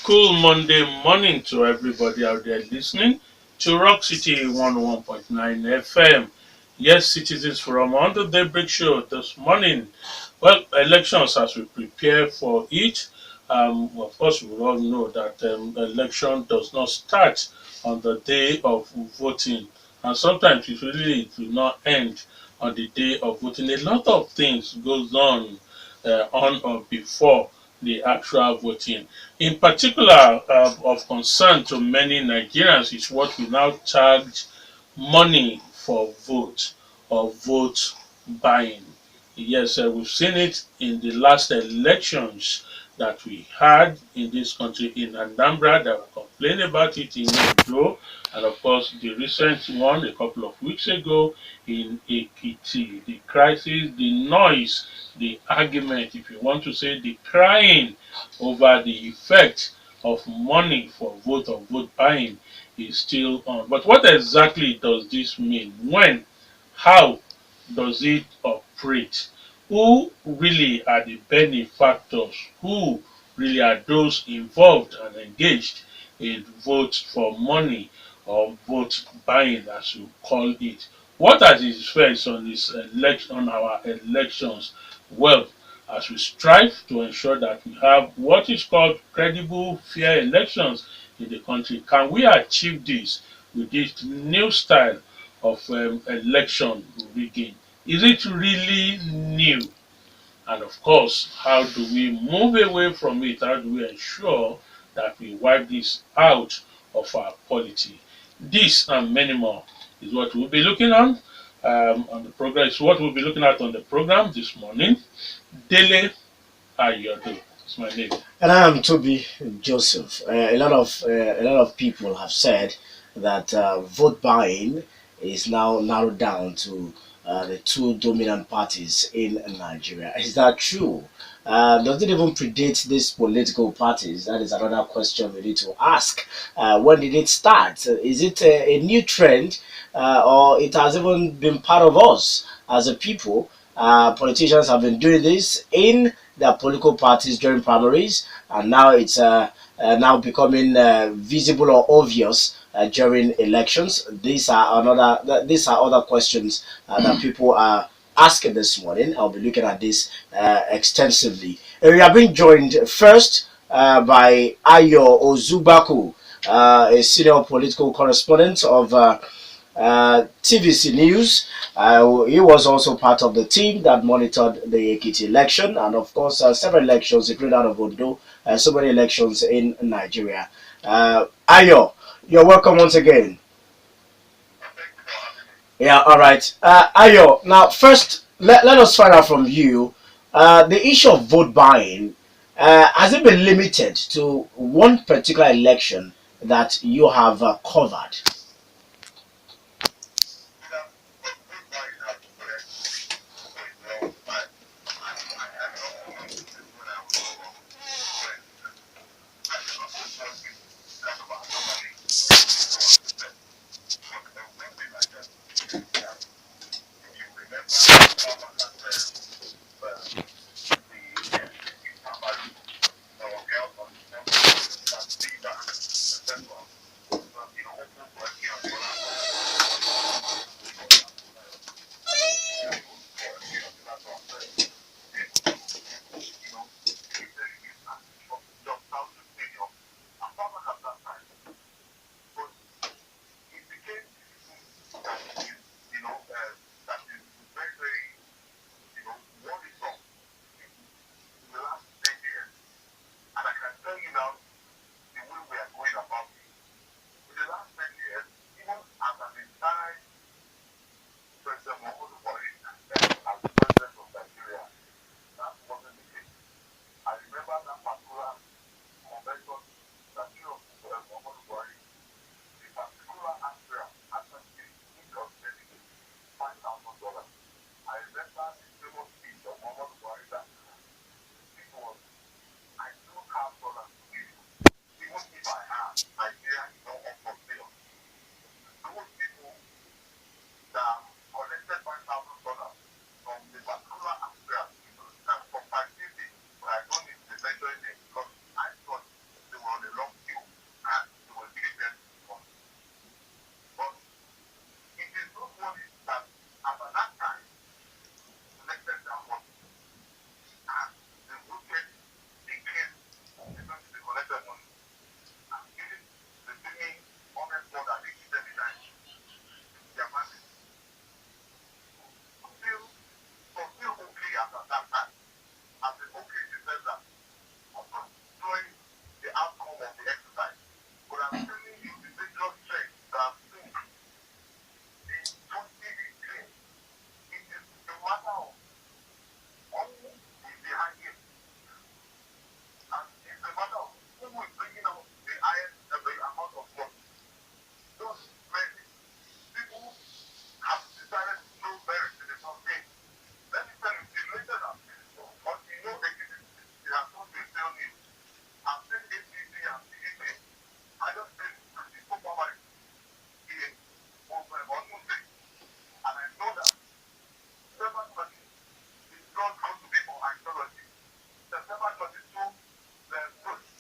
Cool Monday morning to everybody out there listening to Rock City 101.9 FM. Yes, citizens from on the Daybreak show this morning. Well, elections as we prepare for it. Of course, we all know that election does not start on the day of voting, and sometimes it will not end on the day of voting. A lot of things goes on or before the actual voting. In particular, of concern to many Nigerians is what we now charge money for vote or vote buying. Yes, we've seen it in the last elections that we had in this country in Anambra that we complained about it in Ogun, and of course the recent one a couple of weeks ago in Ekiti. The crisis, the noise, the argument, if you want to say the crying over the effect of money for vote or vote buying is still on. But what exactly does this mean? When? How does it operate? Who really are the benefactors? Who really are those involved and engaged in vote for money or vote buying, as you call it? What are the effects on on our elections? Well, as we strive to ensure that we have what is called credible, fair elections in the country, can we achieve this with this new style of election rigging? Is it really new? And of course, how do we move away from it? How do we ensure that we wipe this out of our polity? This and many more is what we'll be looking on the program. Is what we'll be looking at on the program this morning. Dele Ayodo is my name. And I'm Tobi Joseph. A lot of people have said that vote buying is now narrowed down to the two dominant parties in Nigeria. Is that true? Does it even predate these political parties? That is another question we need to ask. When did it start? Is it a new trend, or it has even been part of us as a people? Politicians have been doing this in their political parties during primaries, and now it's now becoming visible or obvious during elections. These are other questions that people are asking this morning. I'll be looking at this extensively. We are being joined first by Ayo Ozubaku, a senior political correspondent of TVC News. He was also part of the team that monitored the Ekiti election, and of course several elections, including out of Ondo, so many elections in Nigeria. Ayo, you're welcome once again. Yeah, all right. Ayo, now first, let us find out from you the issue of vote buying. Has it been limited to one particular election that you have covered?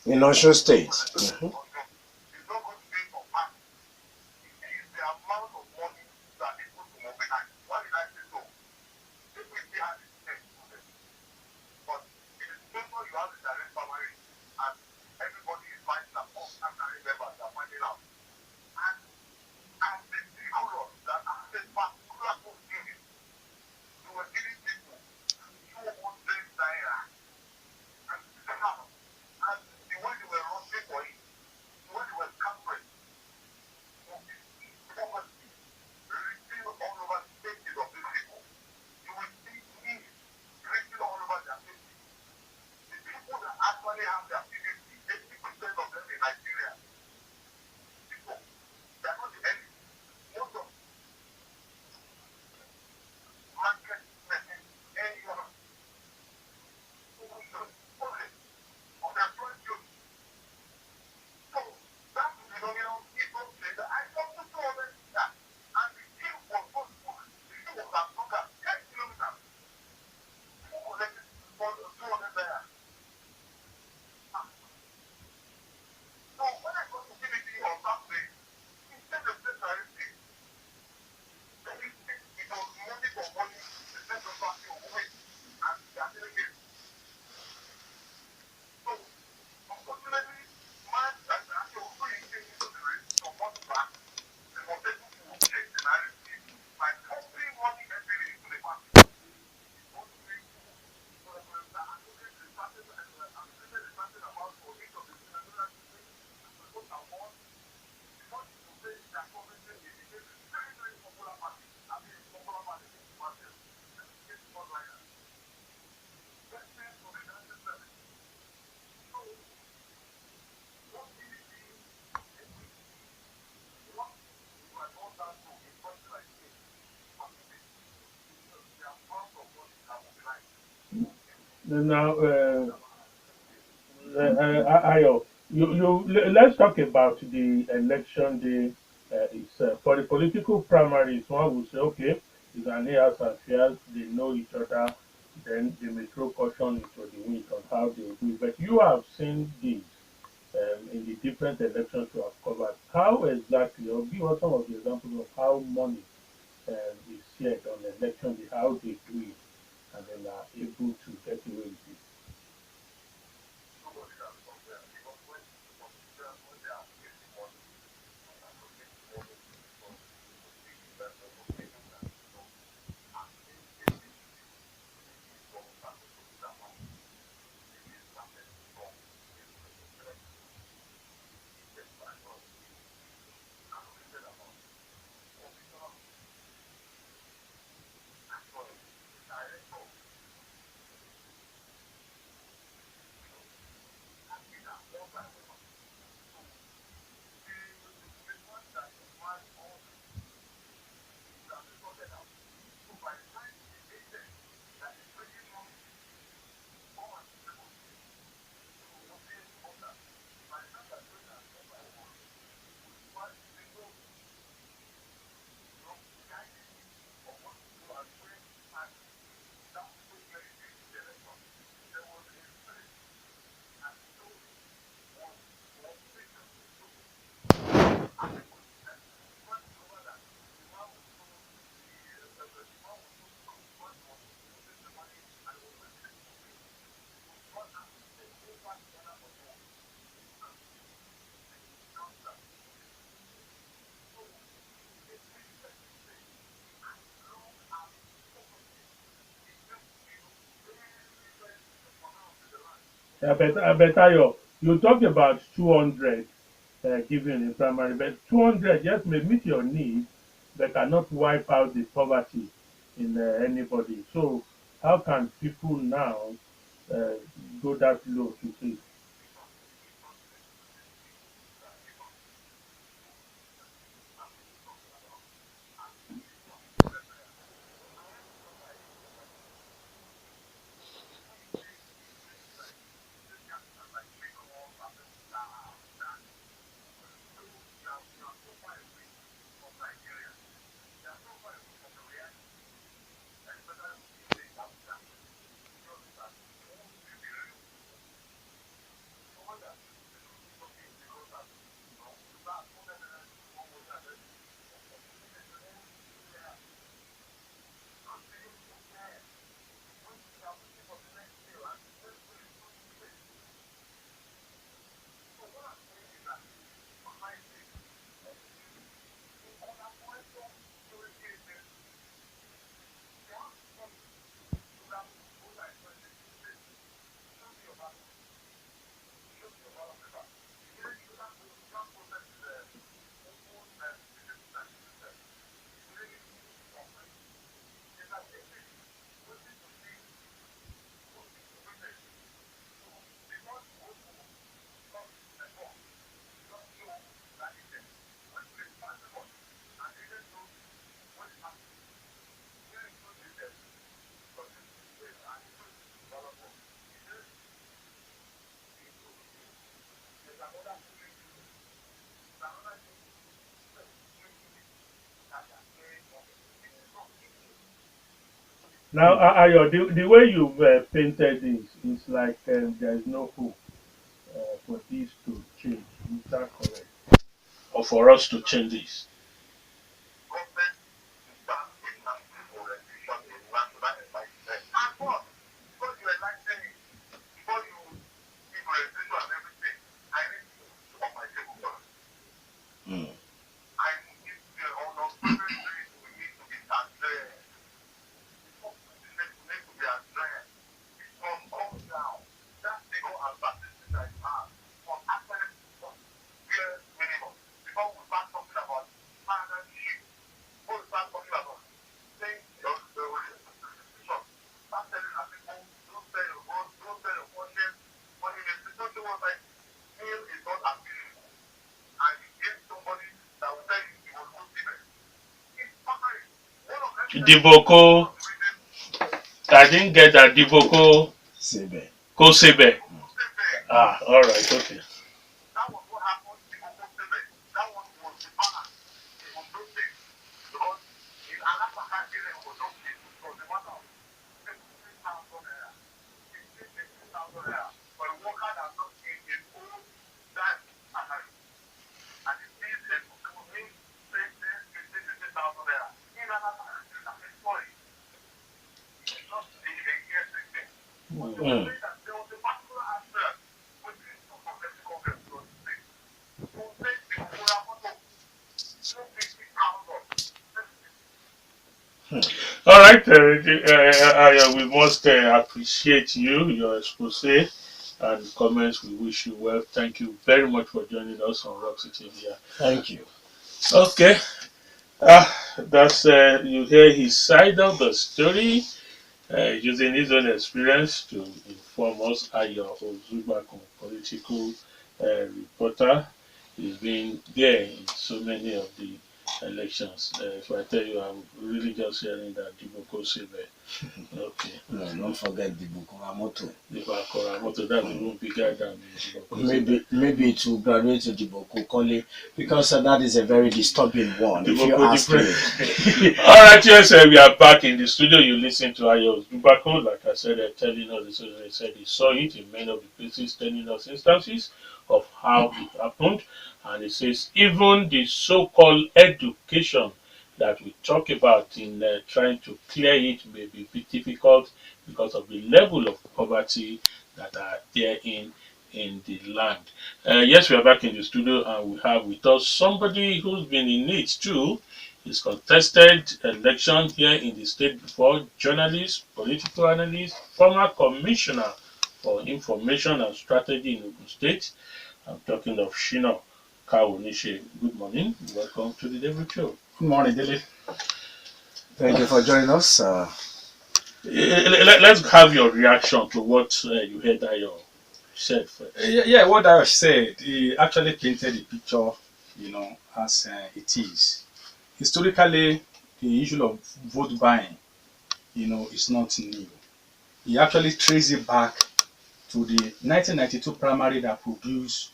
In Osun State. Mhm. Now, Ayo, let's talk about the election day itself. For the political primaries, one would say, okay, it's an airs and fears, they know each other, then they may throw caution into the wind on how they will do it. But you have seen this in the different elections you have covered. How exactly, or give us some of the examples of how money is shared on election day, how they do it, and then are able to get away with it. I bet you talk about 200 given in primary, but 200 just may meet your needs, but cannot wipe out the poverty in anybody. So how can people now uh, go that low to say? Now, Hmm. Ayo, the way you've painted this is like there is no hope for this to change. Is that correct? Or for us to change this? Hmm. Divoko, I didn't get that. Divoko Sebe. Kosebe. Ah, all right, okay. Hmm. Hmm. All right, we must appreciate you, your expose and comments. We wish you well. Thank you very much for joining us on Rock City here. Thank you. Okay, that's you hear his side of the story, using his own experience to inform us. Ayo Ozubakun, political reporter, he's been there in so many of the elections. If I tell you, I'm really just hearing that Diboko Sebe. Okay. No, don't forget the Bukuramoto. The Bakora that's Hmm. even bigger than the Diboko Sebe. Maybe it will graduate to the Bokukole because that is a very disturbing one, if you Diboko ask me. different. Alright, yes, we are back in the studio. You listen to Ayo Dubako, like I said, telling us, he said he saw it in many of the places, telling us instances of how it happened. And he says, even the so called education that we talk about in trying to clear it may be a bit difficult because of the level of poverty that are there in the land. Yes, we are back in the studio and we have with us somebody who's been in it too. He's contested election here in the state before, journalist, political analyst, former commissioner for information and strategy in Ogun State. I'm talking of Sina Kawonise. Good morning. Welcome to the Daybreak Show. Good morning, Dele. Thank you for joining us. Let's have your reaction to what you heard that you said first. Yeah, what I said, he actually painted the picture, as it is. Historically, the issue of vote buying, is not new. He actually traced it back to the 1992 primary that produced,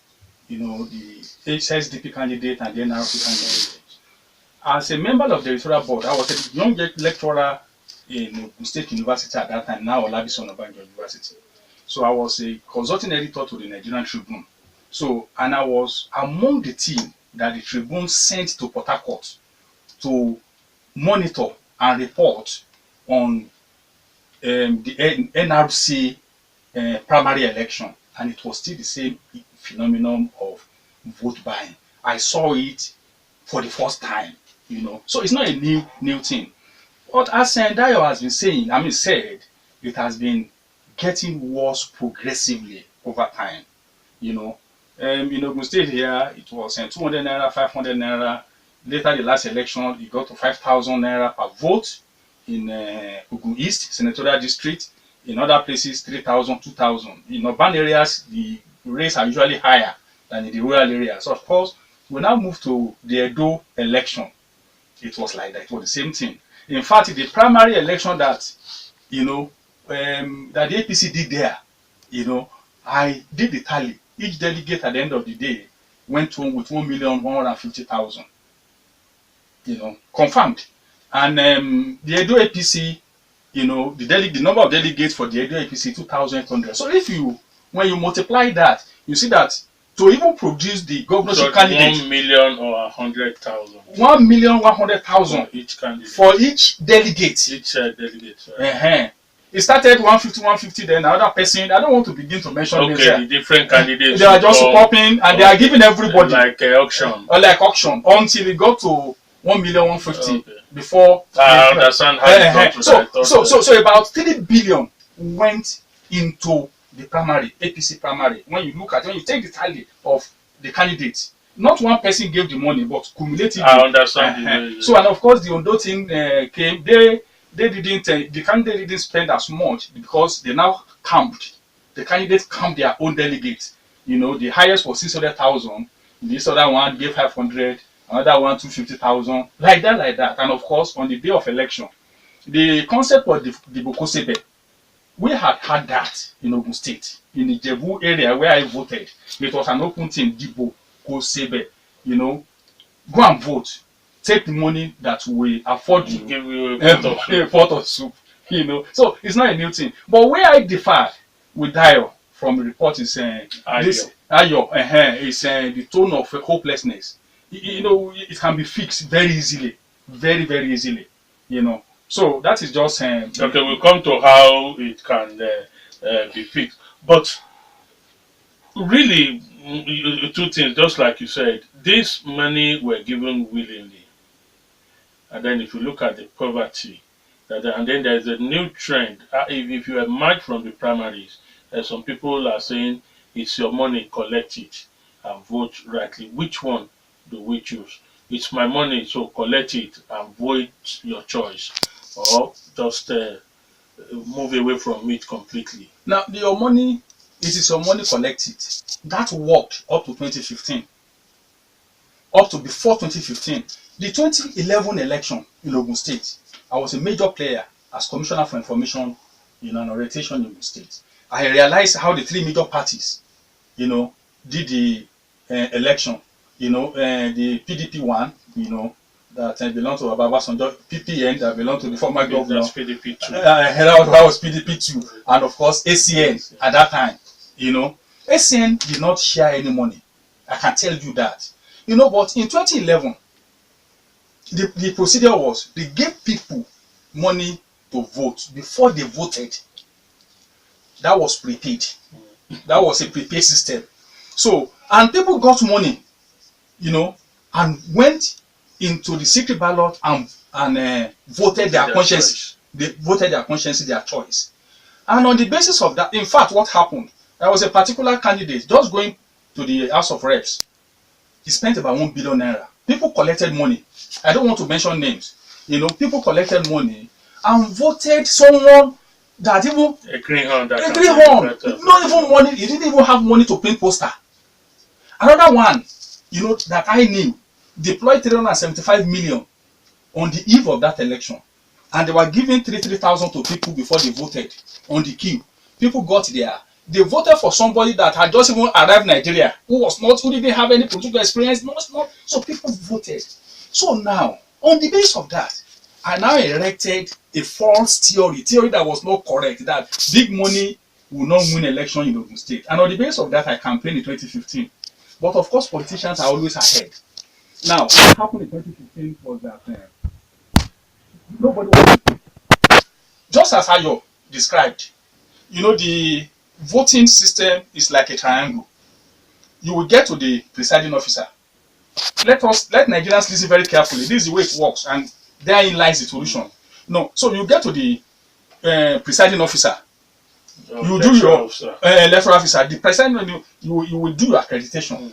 the HSDP candidate and the NRP candidate. As a member of the electoral board, I was a young lecturer in Ogun State University at that time, now Olabisi Onabanjo University. So I was a consulting editor to the Nigerian Tribune. So, and I was among the team that the Tribune sent to Port Harcourt to monitor and report on the NRC primary election. And it was still the same phenomenon of vote buying. I saw it for the first time, So it's not a new thing. But as Dayo has been saying, said, it has been getting worse progressively over time. In Ogun State here, it was 200 naira, 500 naira. Later, the last election, it got to 5,000 naira per vote in Ogun East senatorial district. In other places, 3,000, 2,000. In urban areas, the rates are usually higher than in the rural areas. So, of course, we now move to the Edo election. It was like that. It was the same thing. In fact, the primary election that that the APC did there, I did the tally. Each delegate at the end of the day went home with 1,150,000, confirmed. And the Edo APC, the number of delegates for the Edo APC 2,800. So when you multiply that, you see that to even produce the governorship candidate, 1,000,000 or 100,000. 1,100,000 Each candidate. for each delegate. Each delegate. It started 150, then another person. I don't want to begin to mention names. Okay, the different candidates. They are just popping and they are giving everybody like auction. Like auction until it got to 1,150,000 Okay. before. I understand how it got to that. So about 3 billion went into the primary, APC primary. When you take the tally of the candidates, not one person gave the money, but cumulatively. I understand. So, and of course, the Ondo thing came. The candidate didn't spend as much because they now camped. The candidates camped their own delegates. The highest was 600,000. This other one gave 500. Another one 250,000. Like that. And of course, on the day of election, the concept of the Bokosebe, we had that in Ogun State, in the Jebu area where I voted. It was an open thing, Dibo Kosebe. Go and vote. Take the money that we afford you. Give you a pot of soup. So it's not a new thing. But where I differ with Dio from the report is Ayo is the tone of hopelessness. It can be fixed very easily, very, very easily. So that is just okay, we'll come to how it can be fixed. But really, two things, just like you said, this money were given willingly. And then if you look at the poverty, and then there's a new trend. If you emerge from the primaries, some people are saying it's your money, collect it and vote rightly. Which one do we choose? It's my money, so collect it and vote your choice, or just move away from it completely. Now, your money, it is your money, collect it. That worked up to 2015. Up to before 2015. The 2011 election in Ogun State, I was a major player as Commissioner for Information in an orientation in Ogun State. I realized how the three major parties, did the election. The PDP one, that belonged to Ababasanjo, PPN that belonged to the former governor. That's PDP 2. That was PDP 2. And of course, ACN at that time. ACN did not share any money. I can tell you that. But in 2011, the procedure was they gave people money to vote before they voted. That was prepaid. That was a prepaid system. So, and people got money, and went into the secret ballot and voted their conscience. They voted their conscience, their choice. And on the basis of that, in fact, what happened? There was a particular candidate just going to the House of Reps. He spent about 1 billion naira. People collected money. I don't want to mention names. People collected money and voted someone that even a greenhorn. Not even money. He didn't even have money to print poster. Another one, that I knew, deployed 375 million on the eve of that election, and they were giving 3,000 to people before they voted on the queue. People got there. They voted for somebody that had just even arrived in Nigeria, who didn't have any political experience. So people voted. So now, on the basis of that, I now erected a false theory that was not correct, that big money will not win election in Ogun State. And on the basis of that, I campaigned in 2015. But of course, politicians are always ahead. Now, what happened in 2015 was that nobody was, just as Ayo described, the voting system is like a triangle. You will get to the presiding officer. Let Nigerians listen very carefully. This is the way it works, and therein lies the solution. No, so you get to the presiding officer. You do your electoral officer. The president, you will do your accreditation.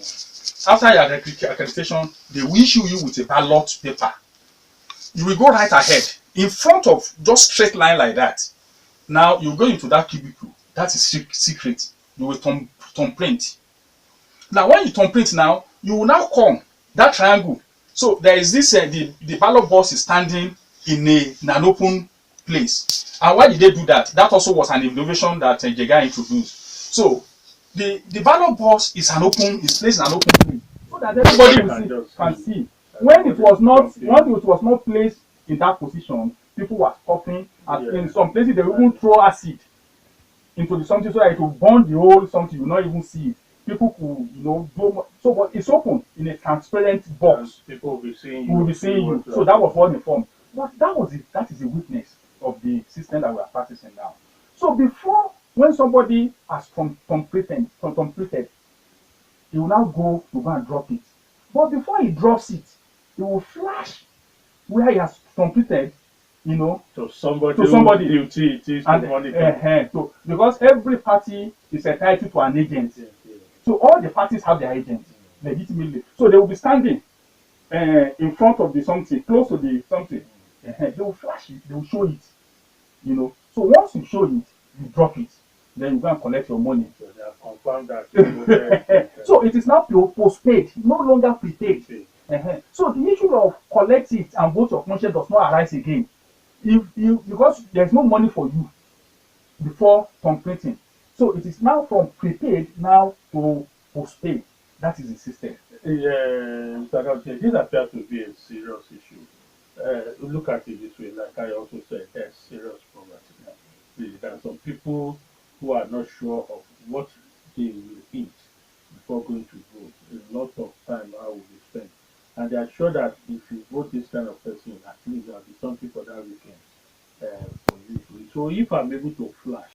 After your accreditation, they will issue you with a ballot paper. You will go right ahead in front of just straight line like that. Now you go into that cubicle. That is secret. You will thumb print. Now when you thumb print, now you will now come that triangle. So there is this the ballot box is standing in an open place. And why did they do that? That also was an innovation that Jega introduced. So the ballot box is placed in an open place so that everybody can see. When it was not placed in that position, people were stopping In some places, they will even throw acid into the something so that it will burn the whole something. You will not even see it. People could, do so, but it's open in a transparent box. People will be seeing We will be seeing you. So that was what informed. But that is the weakness of the system that we are practicing now. So before, when somebody has completed, he will now go and drop it. But before he drops it, he will flash where he has completed, to somebody, to somebody. duty it is to monitor. So because every party is entitled to an agent. So all the parties have their agents legitimately. So they will be standing in front of the something, close to the something. They will flash it, they will show it. So once you show it, you drop it, then you go and collect your money. So they have confirmed that. So it is now postpaid, no longer prepaid. So the issue of collect it and vote of conscience does not arise again. Because there's no money for you before completing. So it is now from prepaid now to postpaid. That is the system. Yeah, Mr. Gaudier, this appears to be a serious issue. Look at it this way, like I also said, there's serious poverty. Really, there are some people who are not sure of what they will eat before going to vote. A lot of time will be spent. And they are sure that if you vote this kind of person, at least there will be something for that weekend for you. So if I'm able to flash